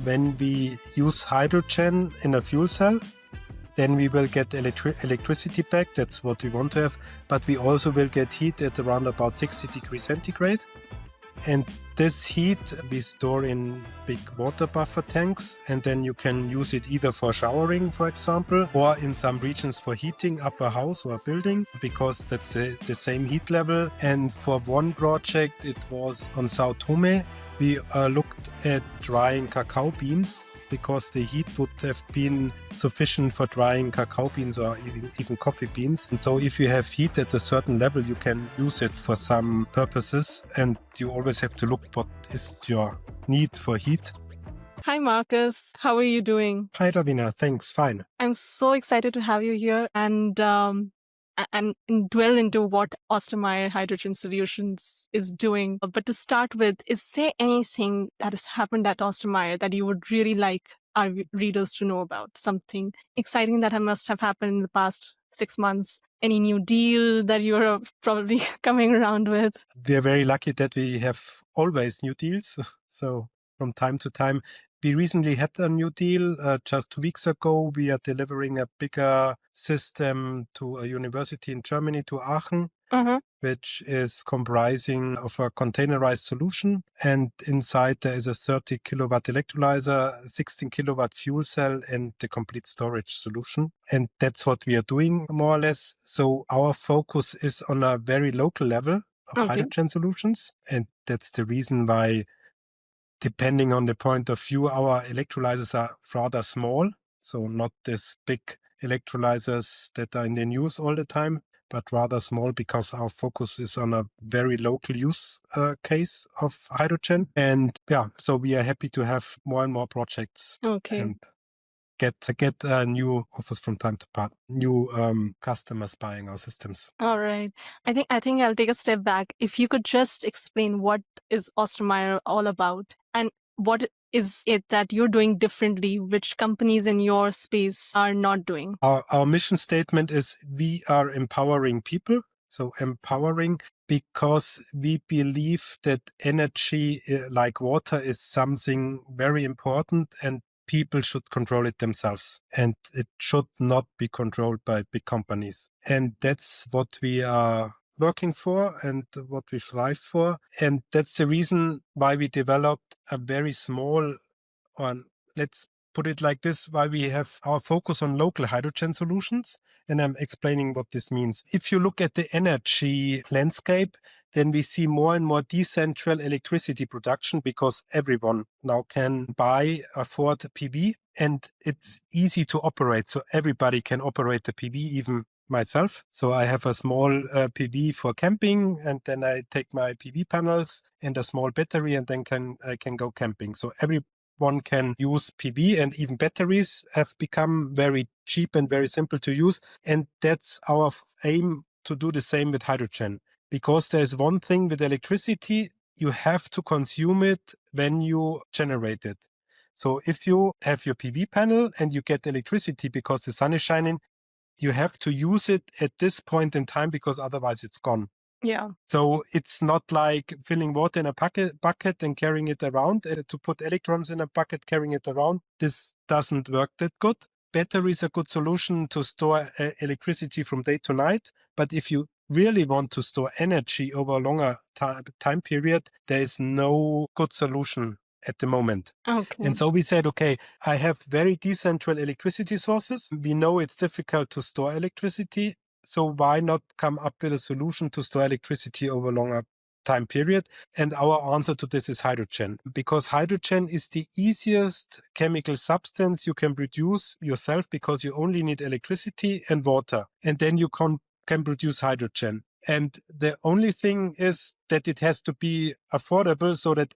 when we use hydrogen in a fuel cell, then we will get electricity back. That's what we want to have. But we also will get heat at around about 60 degrees centigrade. And this heat we store in big water buffer tanks, and then you can use it either for showering, for example, or in some regions for heating up a house or a building, because that's the same heat level. And for one project, it was on Sao Tome. We looked at drying cacao beans, because the heat would have been sufficient for drying cacao beans or even coffee beans. And so if you have heat at a certain level, you can use it for some purposes. And you always have to look what is your need for heat. Hi, Markus. How are you doing? Hi, Ravina. Thanks. Fine. I'm so excited to have you here and dwell into what Ostermeier Hydrogen Solutions is doing. But to start with, is there anything that has happened at Ostermeier that you would really like our readers to know about? Something exciting that must have happened in the past 6 months? Any new deal that you're probably coming around with? We are very lucky that we have always new deals. So from time to time, we recently had a new deal. Just 2 weeks ago, we are delivering a bigger system to a university in Germany, to Aachen, which is comprising of a containerized solution. And inside there is a 30 kilowatt electrolyzer, 16 kilowatt fuel cell, and the complete storage solution. And that's what we are doing, more or less. So our focus is on a very local level of hydrogen solutions. And that's the reason why, depending on the point of view, our electrolyzers are rather small. So not this big electrolyzers that are in the news all the time, but rather small, because our focus is on a very local use case of hydrogen. And yeah, so we are happy to have more and more projects and get new offers from time to time, new customers buying our systems. All right. I think I'll take a step back. If you could just explain what is Ostermeier all about, and what is it that you're doing differently, which companies in your space are not doing? Our mission statement is we are empowering people. So empowering because we believe that energy, like water, is something very important, and people should control it themselves. And it should not be controlled by big companies. And that's what we are working for and what we strive for. And that's the reason why we developed a very small, or let's put it like this, why we have our focus on local hydrogen solutions. And I'm explaining what this means. If you look at the energy landscape, then we see more and more decentral electricity production, because everyone now can afford PV, and it's easy to operate. So everybody can operate the PV, even myself. So I have a small PV for camping, and then I take my PV panels and a small battery, and then I can go camping. So everyone can use PV, and even batteries have become very cheap and very simple to use. And that's our aim, to do the same with hydrogen. Because there's one thing with electricity, you have to consume it when you generate it. So if you have your PV panel and you get electricity because the sun is shining, you have to use it at this point in time, because otherwise it's gone. Yeah. So it's not like filling water in a bucket and carrying it around. To put electrons in a bucket, carrying it around, this doesn't work that good. Batteries are a good solution to store electricity from day to night. But if you really want to store energy over a longer time period, there is no good solution at the moment. And so we said, okay, I have very decentral electricity sources. We know it's difficult to store electricity. So why not come up with a solution to store electricity over a longer time period? And our answer to this is hydrogen, because hydrogen is the easiest chemical substance you can produce yourself, because you only need electricity and water, and then you can produce hydrogen. And the only thing is that it has to be affordable, so that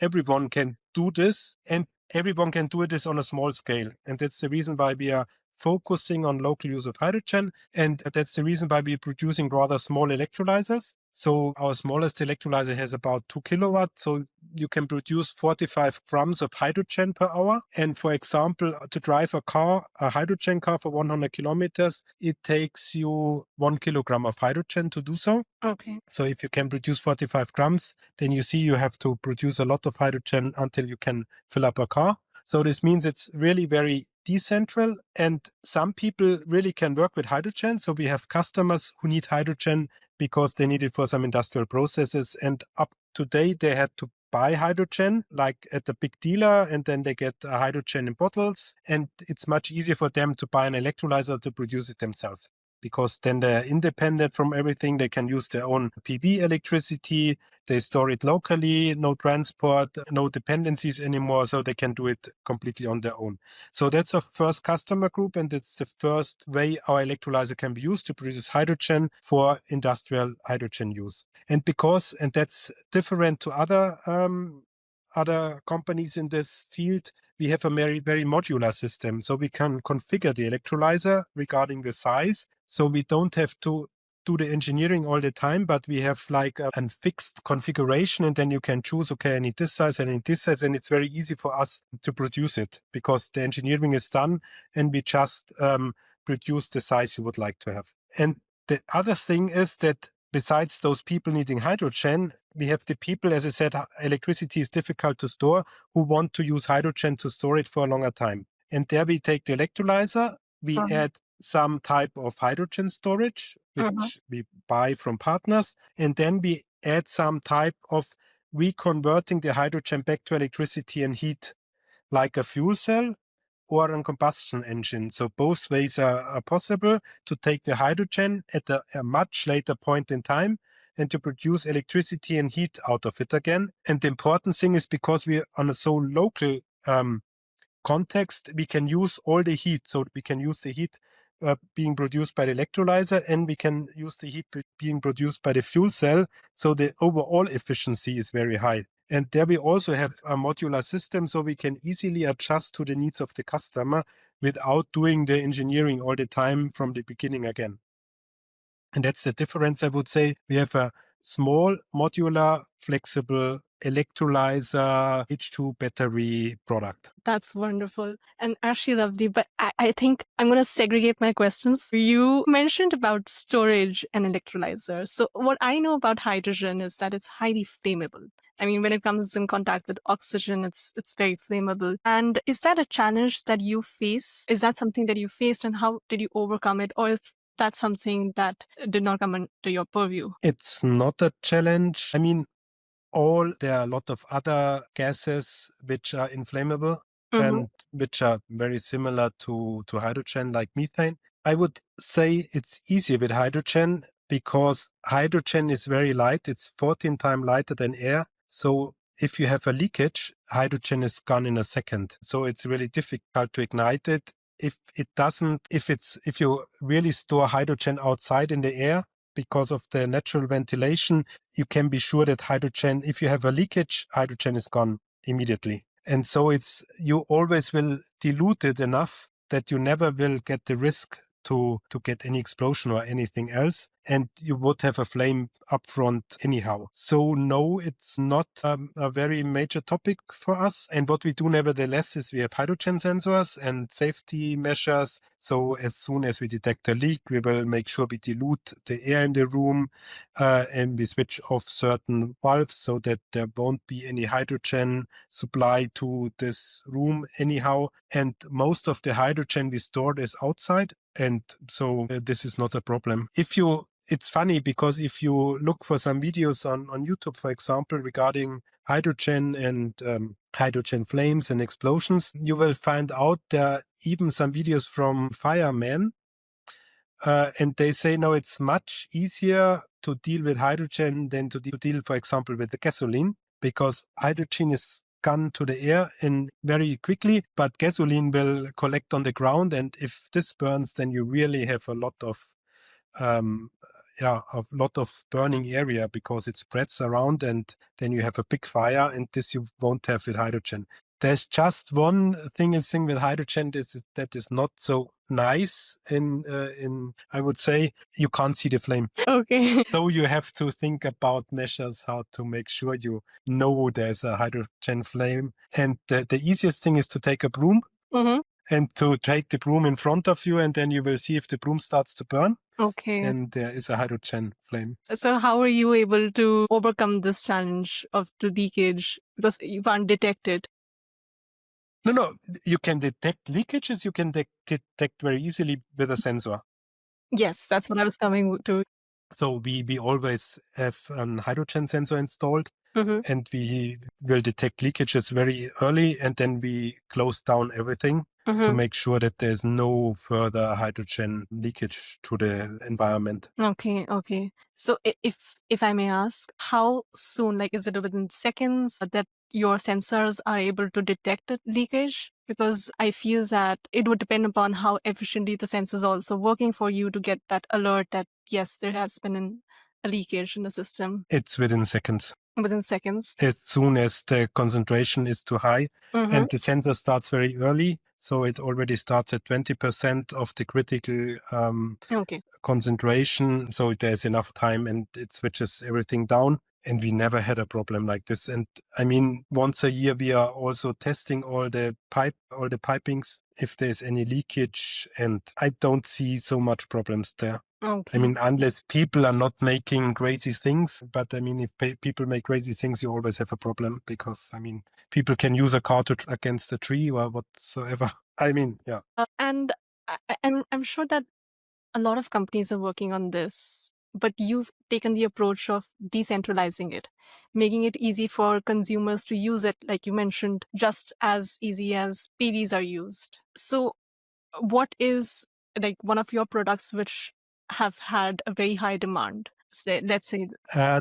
everyone can do this, and everyone can do this on a small scale. And that's the reason why we are focusing on local use of hydrogen. And that's the reason why we're producing rather small electrolyzers. So our smallest electrolyzer has about 2 kilowatts. So you can produce 45 grams of hydrogen per hour. And for example, to drive a hydrogen car for 100 kilometers, it takes you 1 kilogram of hydrogen to do so. Okay. So if you can produce 45 grams, then you see you have to produce a lot of hydrogen until you can fill up a car. So this means it's really very decentral, and some people really can work with hydrogen. So we have customers who need hydrogen because they need it for some industrial processes. And up to date, they had to buy hydrogen like at the big dealer, and then they get hydrogen in bottles. And it's much easier for them to buy an electrolyzer to produce it themselves, because then they're independent from everything. They can use their own PV electricity. They store it locally, no transport, no dependencies anymore. So they can do it completely on their own. So that's our first customer group. And it's the first way our electrolyzer can be used to produce hydrogen for industrial hydrogen use. And that's different to other companies in this field, we have a very, very modular system. So we can configure the electrolyzer regarding the size. So we don't have to do the engineering all the time, but we have like a fixed configuration, and then you can choose, okay, I need this size, I need this size, and it's very easy for us to produce it because the engineering is done and we just produce the size you would like to have. And the other thing is that besides those people needing hydrogen, we have the people, as I said, electricity is difficult to store, who want to use hydrogen to store it for a longer time. And there we take the electrolyzer, we add some type of hydrogen storage, which we buy from partners, and then we add some type of reconverting the hydrogen back to electricity and heat, like a fuel cell or a combustion engine. So both ways are possible to take the hydrogen at a much later point in time and to produce electricity and heat out of it again. And the important thing is, because we're on a so local context, we can use all the heat. So we can use the heat being produced by the electrolyzer, and we can use the heat being produced by the fuel cell. So the overall efficiency is very high. And there we also have a modular system, so we can easily adjust to the needs of the customer without doing the engineering all the time from the beginning again. And that's the difference, I would say. We have a small, modular, flexible electrolyzer H2 battery product. That's wonderful and actually lovely. But I think I'm going to segregate my questions. You mentioned about storage and electrolyzers. So what I know about hydrogen is that it's highly flammable. I mean, when it comes in contact with oxygen, it's very flammable. And is that a challenge that you face? Is that something that you faced, and how did you overcome it? Or if that's something that did not come into your purview? It's not a challenge. I mean, there are a lot of other gases which are inflammable and which are very similar to hydrogen, like methane. I would say it's easier with hydrogen because hydrogen is very light. It's 14 times lighter than air. So if you have a leakage, hydrogen is gone in a second. So it's really difficult to ignite it. If you really store hydrogen outside in the air, because of the natural ventilation, you can be sure that hydrogen, if you have a leakage, hydrogen is gone immediately. And so you always will dilute it enough that you never will get the risk to get any explosion or anything else. And you would have a flame up front anyhow. So no, it's not a very major topic for us. And what we do nevertheless is we have hydrogen sensors and safety measures. So as soon as we detect a leak, we will make sure we dilute the air in the room and we switch off certain valves so that there won't be any hydrogen supply to this room anyhow. And most of the hydrogen we stored is outside. And so this is not a problem. It's funny because if you look for some videos on YouTube, for example, regarding hydrogen and hydrogen flames and explosions, you will find out there are even some videos from firemen. And they say, no, it's much easier to deal with hydrogen than to deal, for example, with the gasoline, because hydrogen is gone to the air in very quickly, but gasoline will collect on the ground. And if this burns, then you really have a lot of burning area because it spreads around, and then you have a big fire, and this you won't have with hydrogen. There's just one single thing with hydrogen that is not so nice in I would say you can't see the flame. Okay. So you have to think about measures how to make sure you know there's a hydrogen flame. And the easiest thing is to take a broom Mm-hmm. and to take the broom in front of you, and then you will see if the broom starts to burn, Okay. then there is a hydrogen flame. So how are you able to overcome this challenge of the leakage because you can't detect it? No, you can detect leakages. You can detect very easily with a sensor. Yes, that's what I was coming to. So we always have a hydrogen sensor installed, Mm-hmm. and we will detect leakages very early, and then we close down everything to Mm-hmm. make sure that there's no further hydrogen leakage to the environment. Okay, okay. So if I may ask, how soon, like is it within seconds that your sensors are able to detect a leakage? Because I feel that it would depend upon how efficiently the sensors are also working for you to get that alert that yes, there has been a leakage in the system It's within seconds. within seconds. As soon as the concentration is too high, Mm-hmm. and the sensor starts very early, so it already starts at 20% of the critical Okay. concentration, so there's enough time and it switches everything down. And we never had a problem like this. And I mean, once a year we are also testing all the pipings if there's any leakage, and I don't see so much problems there. I Okay. mean, unless people are not making crazy things. But I mean, if people make crazy things, you always have a problem because, I mean, people can use a car against a tree or whatsoever. I mean, yeah. And I'm sure that a lot of companies are working on this, but you've taken the approach of decentralizing it, making it easy for consumers to use it, like you mentioned, just as easy as PVs are used. So, what is like one of your products which have had a very high demand? Say, let's say,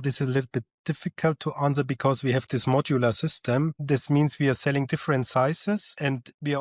This is a little bit difficult to answer because we have this modular system. This means we are selling different sizes, and the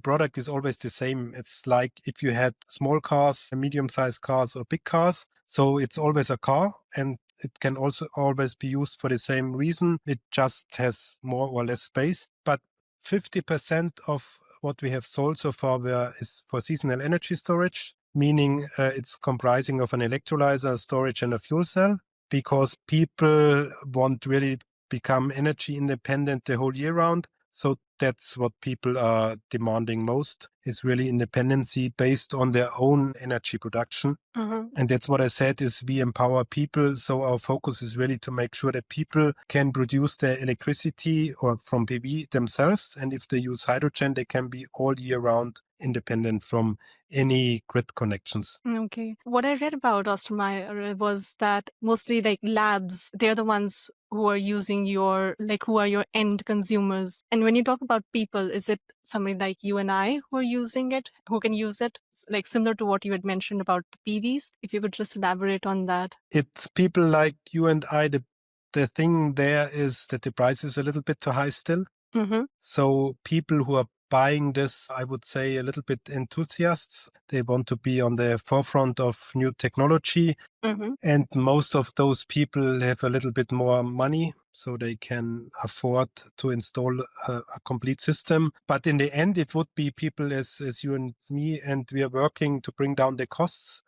product is always the same. It's like if you had small cars, medium-sized cars, or big cars. So it's always a car, and it can also always be used for the same reason. It just has more or less space. But 50% of what we have sold so far is for seasonal energy storage, meaning it's comprising of an electrolyzer, storage, and a fuel cell, because people want really become energy independent the whole year round. So that's what people are demanding most, is really independency based on their own energy production. Mhm. And that's what I said, is we empower people. So our focus is really to make sure that people can produce their electricity or from PV themselves. And if they use hydrogen, they can be all year round independent from any grid connections. Okay. What I read about Ostermeyer was that mostly like labs, they're the ones who are using who are your end consumers. And when you talk about people, is it somebody like you and I who are using it, who can use it, like similar to what you had mentioned about the PVs? If you could just elaborate on that. It's people like you and I. The thing there is that the price is a little bit too high still. Mm-hmm. So people who are buying this, I would say a little bit enthusiasts. They want to be on the forefront of new technology. Mm-hmm. And most of those people have a little bit more money, so they can afford to install a complete system. But in the end, it would be people as you and me, and we are working to bring down the costs.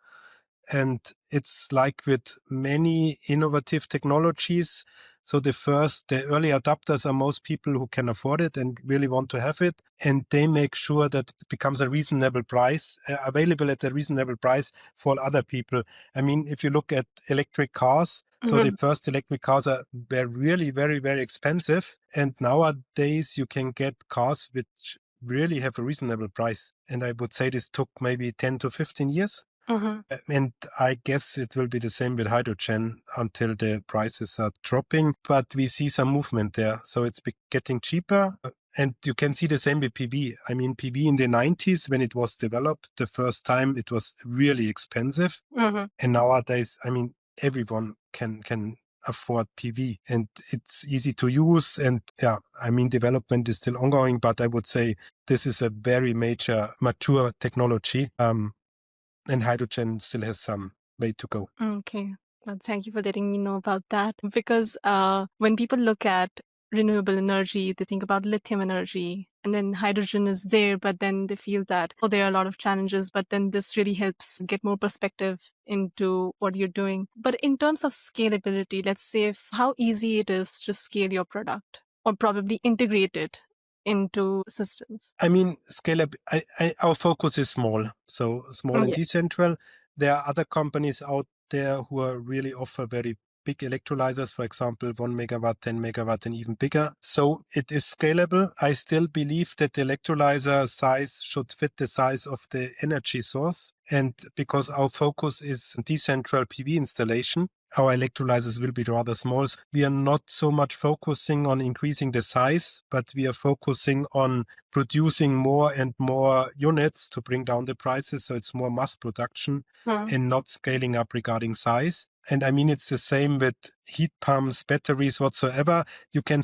And it's like with many innovative technologies. So the early adopters are most people who can afford it and really want to have it. And they make sure that it becomes a reasonable price, available at a reasonable price for other people. I mean, if you look at electric cars, so the first electric cars were really very, very expensive. And nowadays you can get cars which really have a reasonable price. And I would say this took maybe 10 to 15 years. Mm-hmm. And I guess it will be the same with hydrogen until the prices are dropping. But we see some movement there. So it's getting cheaper. And you can see the same with PV. I mean, PV in the 90s, when it was developed the first time, it was really expensive. Mm-hmm. And nowadays, I mean, everyone can afford PV, and it's easy to use. And yeah, I mean, development is still ongoing, but I would say this is a very major mature technology. And hydrogen still has some way to go. Okay. Well, thank you for letting me know about that. Because when people look at renewable energy, they think about lithium energy, and then hydrogen is there, but then they feel that, oh, there are a lot of challenges, but then this really helps get more perspective into what you're doing. But in terms of scalability, let's say how easy it is to scale your product or probably integrate it into systems. I mean, scale up. Our focus is small, so small and Yeah. decentral. There are other companies out there who are really offer very big electrolyzers, for example, 1 megawatt, 10 megawatt, and even bigger. So it is scalable. I still believe that the electrolyzer size should fit the size of the energy source. And because our focus is decentral PV installation, our electrolyzers will be rather small. We are not so much focusing on increasing the size, but we are focusing on producing more and more units to bring down the prices. So it's more mass production and not scaling up regarding size. And I mean, it's the same with heat pumps, batteries, whatsoever. You can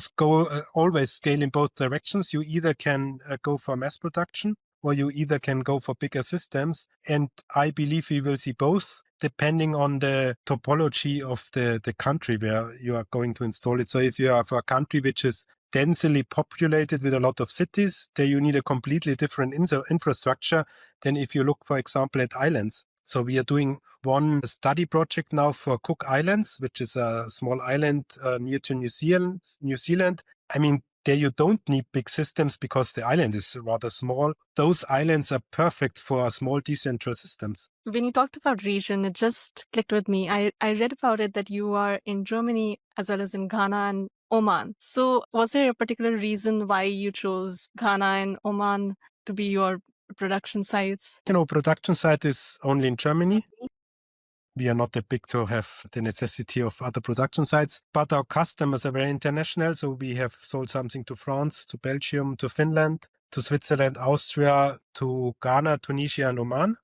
always scale in both directions. You either can go for mass production, or you either can go for bigger systems. And I believe we will see both, depending on the topology of the country where you are going to install it. So if you have a country which is densely populated with a lot of cities, there you need a completely different infrastructure than if you look, for example, at islands. So we are doing one study project now for Cook Islands, which is a small island near to New Zealand. I mean, there you don't need big systems because the island is rather small. Those islands are perfect for small decentral systems. When you talked about region, it just clicked with me. I read about it that you are in Germany as well as in Ghana and Oman. So was there a particular reason why you chose Ghana and Oman to be your production sites? Production site is only in Germany. We are not that big to have the necessity of other production sites, but our customers are very international. So we have sold something to France, to Belgium, to Finland, to Switzerland, Austria, to Ghana, Tunisia, and Oman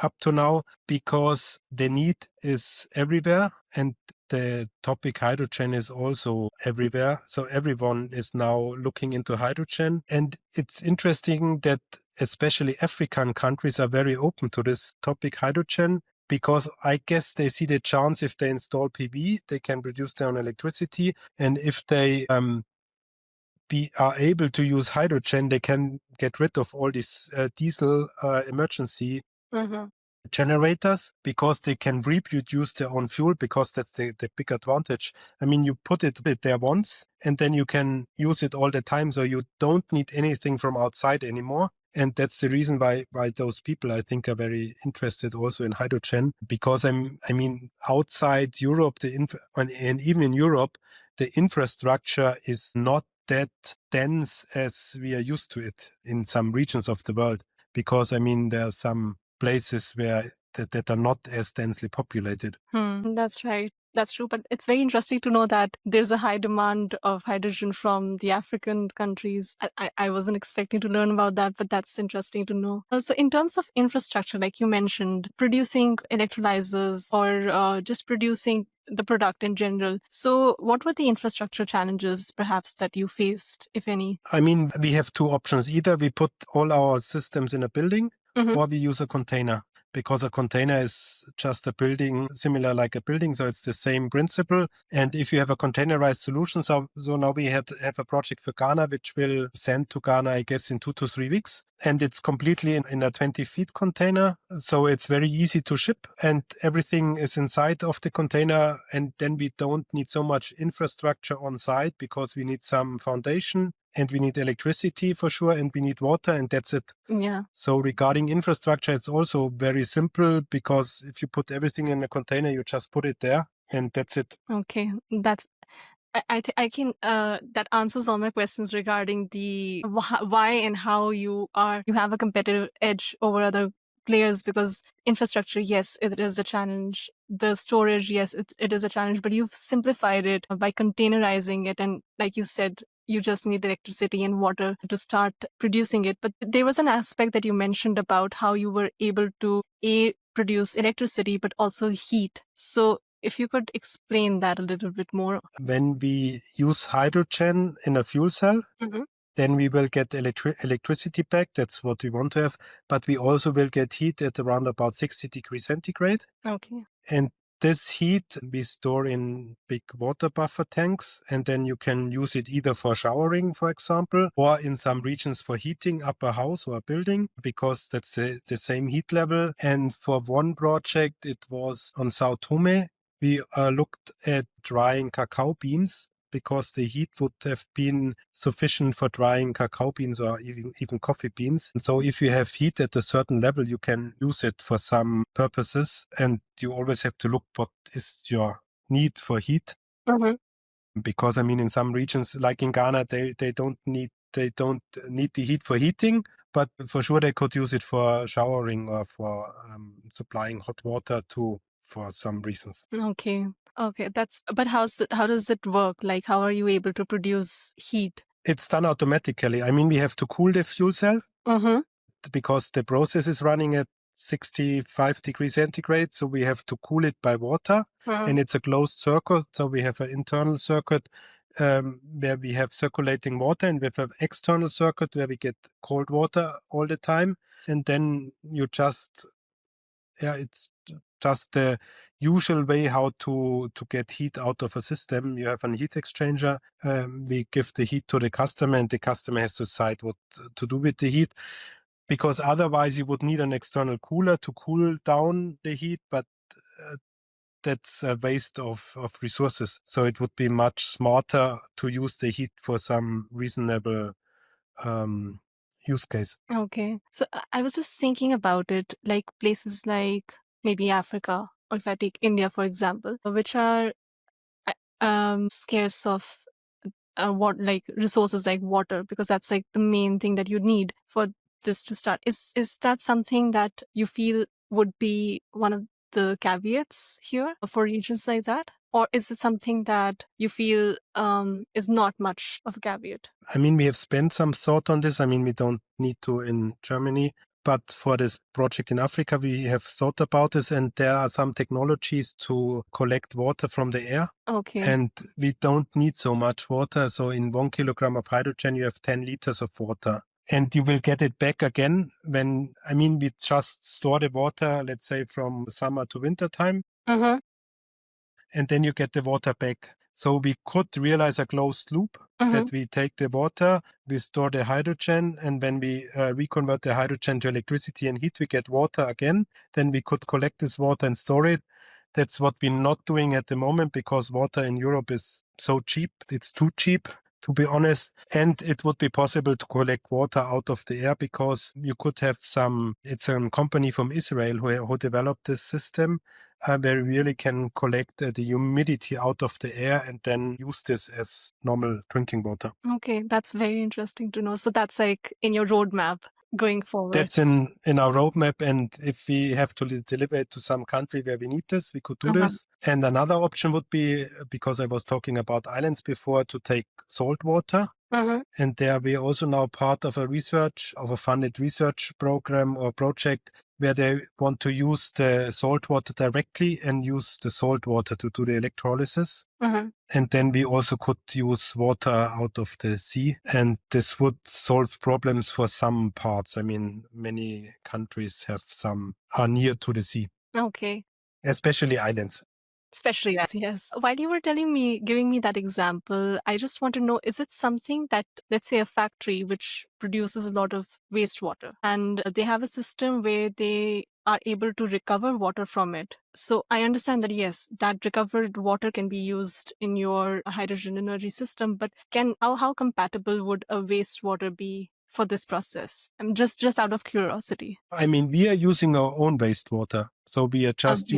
up to now, because the need is everywhere and the topic hydrogen is also everywhere. So everyone is now looking into hydrogen. And it's interesting that especially African countries are very open to this topic hydrogen, because I guess they see the chance if they install PV, they can produce their own electricity. And if they are able to use hydrogen, they can get rid of all these diesel emergency generators, because they can reproduce their own fuel, because that's the big advantage. I mean, you put it there once and then you can use it all the time. So you don't need anything from outside anymore. And that's the reason why those people, I think, are very interested also in hydrogen, because outside Europe, and even in Europe, the infrastructure is not that dense as we are used to it in some regions of the world. Because there are some places where that are not as densely populated. That's right. That's true. But it's very interesting to know that there's a high demand of hydrogen from the African countries. I wasn't expecting to learn about that, but that's interesting to know. So in terms of infrastructure, like you mentioned, producing electrolyzers or just producing the product in general. So what were the infrastructure challenges perhaps that you faced, if any? We have two options. Either we put all our systems in a building or we use a container, because a container is just a building, similar like a building. So it's the same principle. And if you have a containerized solution, so now we have a project for Ghana, which will send to Ghana, I guess, in 2 to 3 weeks. And it's completely in a 20-feet container. So it's very easy to ship and everything is inside of the container. And then we don't need so much infrastructure on site, because we need some foundation and we need electricity for sure, and we need water, and that's it. Yeah. So regarding infrastructure, it's also very simple, because if you put everything in a container, you just put it there and that's it. Okay, that's I can that answers all my questions regarding the why and how you have a competitive edge over other players, because infrastructure, yes, it is a challenge. The storage, yes, it is a challenge, but you've simplified it by containerizing it. And like you said, you just need electricity and water to start producing it. But there was an aspect that you mentioned about how you were able to produce electricity, but also heat. So if you could explain that a little bit more. When we use hydrogen in a fuel cell, then we will get electricity back. That's what we want to have. But we also will get heat at around about 60 degrees centigrade. Okay. And this heat we store in big water buffer tanks, and then you can use it either for showering, for example, or in some regions for heating up a house or a building, because that's the same heat level. And for one project, it was on Sao Tome. We looked at drying cacao beans, because the heat would have been sufficient for drying cacao beans or even coffee beans. And so if you have heat at a certain level, you can use it for some purposes. And you always have to look what is your need for heat. Mm-hmm. Because, I mean, in some regions, like in Ghana, they don't need the heat for heating, but for sure they could use it for showering or for supplying hot water for some reasons. Okay. Okay. But how does it work? Like, how are you able to produce heat? It's done automatically. I mean, we have to cool the fuel cell Mm-hmm. because the process is running at 65 degrees centigrade. So we have to cool it by water, and it's a closed circuit. So we have an internal circuit where we have circulating water, and we have an external circuit where we get cold water all the time. And then it's just the usual way how to get heat out of a system. You have a heat exchanger. We give the heat to the customer, and the customer has to decide what to do with the heat. Because otherwise you would need an external cooler to cool down the heat, but that's a waste of resources. So it would be much smarter to use the heat for some reasonable use case. Okay. So I was just thinking about it, like places like maybe Africa, or if I take India, for example, which are scarce of like resources like water, because that's like the main thing that you need for this to start. Is that something that you feel would be one of the caveats here for regions like that? Or is it something that you feel is not much of a caveat? I mean, we have spent some thought on this. I mean, we don't need to in Germany, but for this project in Africa, we have thought about this, and there are some technologies to collect water from the air. Okay. And we don't need so much water. So in 1 kilogram of hydrogen, you have 10 liters of water. And you will get it back again we just store the water, let's say from summer to winter time, Mm-hmm. and then you get the water back. So we could realize a closed loop that we take the water, we store the hydrogen, and when we reconvert the hydrogen to electricity and heat, we get water again. Then we could collect this water and store it. That's what we're not doing at the moment, because water in Europe is so cheap. It's too cheap, to be honest. And it would be possible to collect water out of the air, because you could have it's a company from Israel who developed this system where you really can collect the humidity out of the air and then use this as normal drinking water. Okay, that's very interesting to know. So that's like in your roadmap going forward. That's in our roadmap, and if we have to deliver it to some country where we need this, we could do this. And another option would be, because I was talking about islands before, to take salt water. And there we are also now part of a funded research program or project where they want to use the salt water directly and use the salt water to do the electrolysis. And then we also could use water out of the sea, and this would solve problems for some parts. I mean, many countries are near to the sea. Okay. Especially islands. Especially, yes. While you were giving me that example, I just want to know, is it something that, let's say a factory which produces a lot of wastewater, and they have a system where they are able to recover water from it. So I understand that, yes, that recovered water can be used in your hydrogen energy system, but how compatible would a wastewater be for this process? I'm just out of curiosity. I mean, we are using our own wastewater. So we are just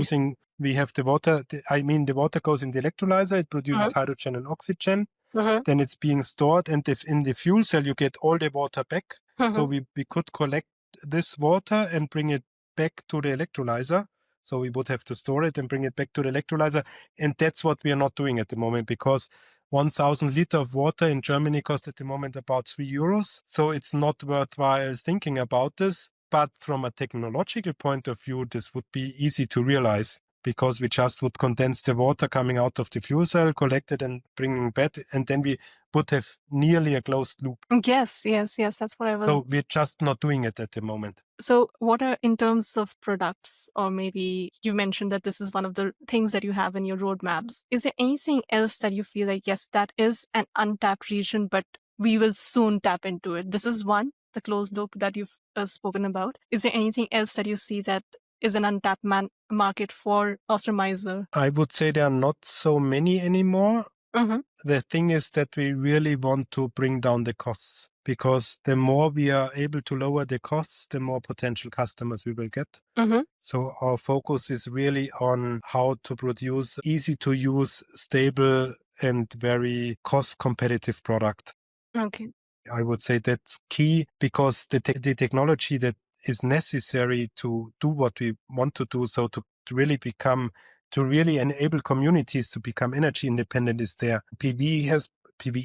we have the water. The water goes in the electrolyzer. It produces hydrogen and oxygen. Then it's being stored. And if in the fuel cell, you get all the water back. So we could collect this water and bring it back to the electrolyzer. So we would have to store it and bring it back to the electrolyzer. And that's what we are not doing at the moment, because 1,000 liters of water in Germany costs at the moment about €3. So it's not worthwhile thinking about this. But from a technological point of view, this would be easy to realize, because we just would condense the water coming out of the fuel cell, collect it and bring it back, and then we would have nearly a closed loop. Yes, that's what I was. So we're just not doing it at the moment. So what are, in terms of products, or maybe you mentioned that this is one of the things that you have in your roadmaps, is there anything else that you feel like, yes, that is an untapped region, but we will soon tap into it? This is one, the closed loop that you've spoken about. Is there anything else that you see that is an untapped market for Ostermeier? I would say there are not so many anymore. Mm-hmm. The thing is that we really want to bring down the costs, because the more we are able to lower the costs, the more potential customers we will get. Mm-hmm. So our focus is really on how to produce easy to use, stable and very cost competitive product. Okay. I would say that's key, because the technology that is necessary to do what we want to do, so to really enable communities to become energy independent, is there. PV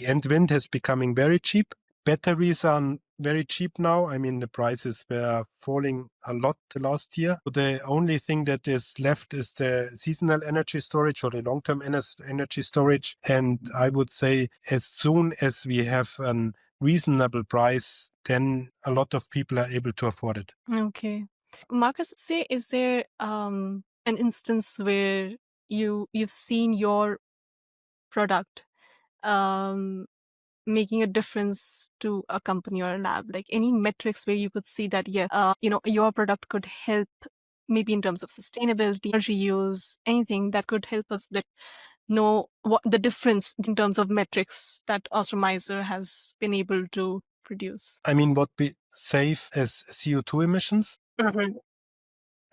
and wind has becoming very cheap. Batteries are very cheap now. I mean, the prices were falling a lot last year. The only thing that is left is the seasonal energy storage, or the long-term energy storage. And I would say as soon as we have a reasonable price, then a lot of people are able to afford it. Okay. Markus, is there an instance where you've seen your product making a difference to a company or a lab? Like any metrics where you could see that, yes, your product could help, maybe in terms of sustainability, energy use, anything that could help us know what the difference in terms of metrics that Ostermeier has been able to produce? I mean, what we save as CO2 emissions, Mm-hmm.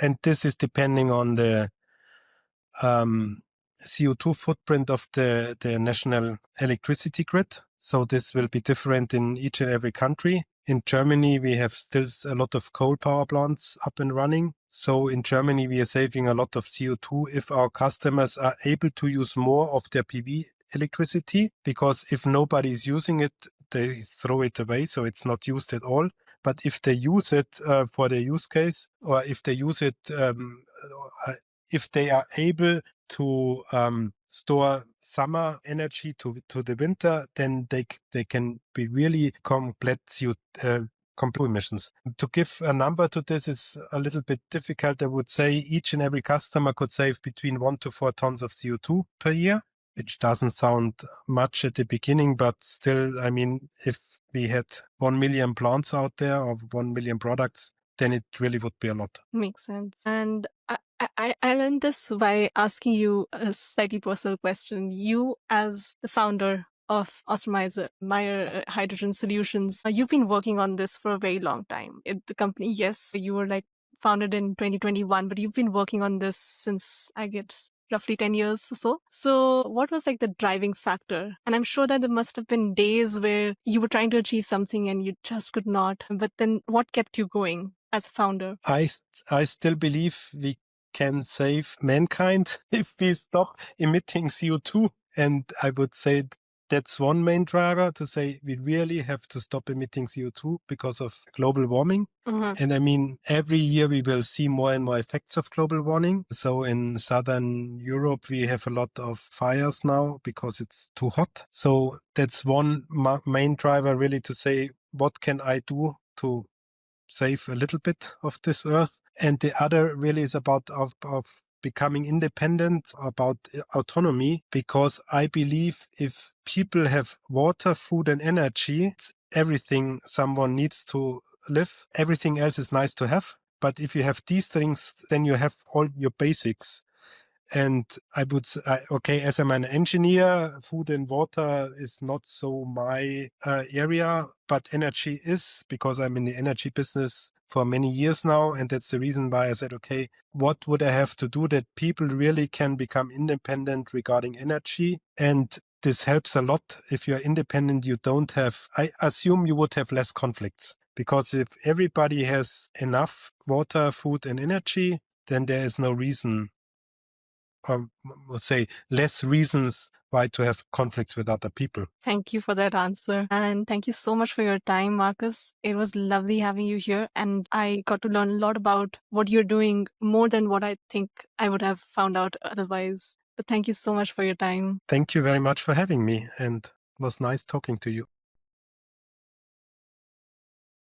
and this is depending on the CO2 footprint of the national electricity grid. So this will be different in each and every country. In Germany, we have still a lot of coal power plants up and running. So in Germany, we are saving a lot of CO2 if our customers are able to use more of their PV electricity, because if nobody is using it, they throw it away, so it's not used at all. But if they use it for their use case, or if they use it, if they are able to store summer energy to the winter, then they can be really complete emissions. To give a number to this is a little bit difficult. I would say each and every customer could save between 1 to 4 tons of CO2 per year, which doesn't sound much at the beginning, but still, I mean, if we had 1 million plants out there, or 1 million products, then it really would be a lot. Makes sense. And I learned this by asking you a slightly personal question. You, as the founder of Ostermeier Hydrogen Solutions, you've been working on this for a very long time. The company, yes, you were like founded in 2021, but you've been working on this since, I guess, roughly 10 years or so. So what was like the driving factor? And I'm sure that there must have been days where you were trying to achieve something and you just could not. But then what kept you going as a founder? I still believe we can save mankind if we stop emitting CO2. And I would say that's one main driver, to say we really have to stop emitting CO2 because of global warming. Mm-hmm. And I mean, every year we will see more and more effects of global warming. So in Southern Europe, we have a lot of fires now because it's too hot. So that's one main driver, really, to say, what can I do to save a little bit of this earth? And the other really is about of becoming independent, about autonomy, because I believe if people have water, food and energy, it's everything someone needs to live. Everything else is nice to have. But if you have these things, then you have all your basics. And I would say, okay, as I'm an engineer, food and water is not so my area, but energy is, because I'm in the energy business for many years now. And that's the reason why I said, okay, what would I have to do that people really can become independent regarding energy? And this helps a lot. If you're independent, you don't have, I assume you would have less conflicts, because if everybody has enough water, food and energy, then there is no reason, or let's say less reasons why to have conflicts with other people. Thank you for that answer. And thank you so much for your time, Markus. It was lovely having you here. And I got to learn a lot about what you're doing, more than what I think I would have found out otherwise. But thank you so much for your time. Thank you very much for having me, and it was nice talking to you.